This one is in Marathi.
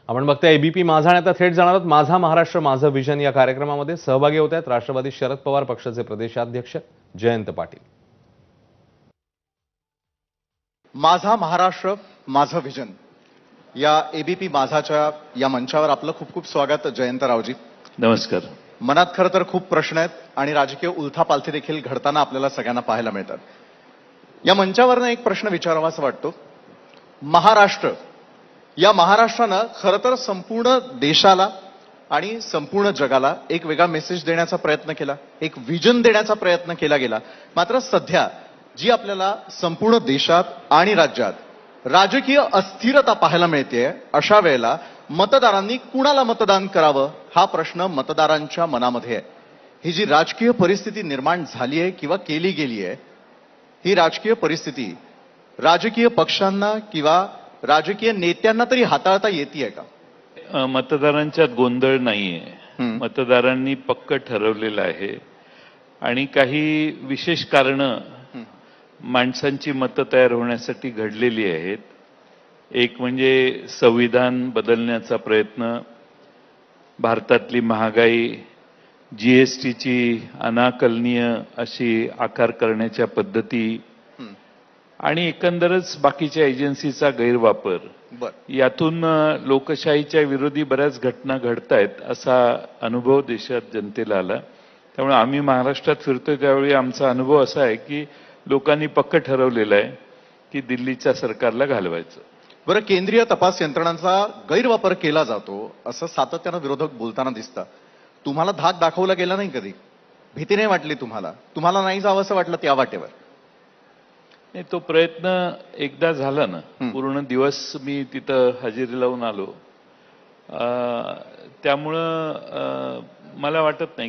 आपण बघतोय एबीपी माझा आणि आता थेट जाणार आहोत माझा महाराष्ट्र माझं विजन या कार्यक्रमामध्ये सहभागी होत आहेत राष्ट्रवादी शरद पवार पक्षाचे प्रदेशाध्यक्ष जयंत पाटील। माझा महाराष्ट्र माझं विजन या एबीपी माझाच्या या मंचावर आपलं खूप खूप स्वागत जयंतरावजी। नमस्कार। मनात खरं तर खूप प्रश्न आहेत आणि राजकीय उलथापालथी देखील घडताना आपल्याला सगळ्यांना पाहायला मिळतात। या मंचावरनं एक प्रश्न विचारावासा वाटतो, महाराष्ट्र या महाराष्ट्रानं खरं तर संपूर्ण देशाला आणि संपूर्ण जगाला एक वेगळा मेसेज देण्याचा प्रयत्न केला, एक विजन देण्याचा प्रयत्न केला गेला। मात्र सध्या जी आपल्याला संपूर्ण देशात आणि राज्यात राजकीय अस्थिरता पाहायला मिळते, अशा वेळेला मतदारांनी कुणाला मतदान करावं हा प्रश्न मतदारांच्या मनामध्ये आहे। ही जी राजकीय परिस्थिती निर्माण झाली आहे किंवा केली गेली आहे, ही राजकीय परिस्थिती राजकीय पक्षांना किंवा राजकीय नेत्यांना तरी हाताळता येते का? मतदारांच्यात गोंधळ नाहीये। मतदारांनी पक्क ठरवलेलं आहे आणि काही विशेष कारणं माणसांची मतं तयार होण्यासाठी घडलेली आहेत। एक म्हणजे संविधान बदलण्याचा प्रयत्न, भारतातली महागाई, जीएसटीची अनाकलनीय अशी आकार करण्याच्या पद्धती आणि एकंदरच बाकीच्या एजन्सीचा गैरवापर, यातून लोकशाहीच्या विरोधी बऱ्याच घटना घडतायत असा अनुभव देशात जनतेला आला। त्यामुळे आम्ही महाराष्ट्रात फिरतोय त्यावेळी आमचा अनुभव असा आहे की लोकांनी पक्क ठरवलेलं आहे की दिल्लीच्या सरकारला घालवायचं। बरं, केंद्रीय तपास यंत्रणांचा गैरवापर केला जातो असं सातत्यानं विरोधक बोलताना दिसतात। तुम्हाला धाक दाखवला गेला नाही कधी? भीती नाही वाटली तुम्हाला? तुम्हाला नाही जावं असं वाटलं त्या वाटेवर? नाही, तो प्रयत्न एकदा झाला ना, पूर्ण दिवस मी तिथं हजेरी लावून आलो। त्यामुळं मला वाटत नाही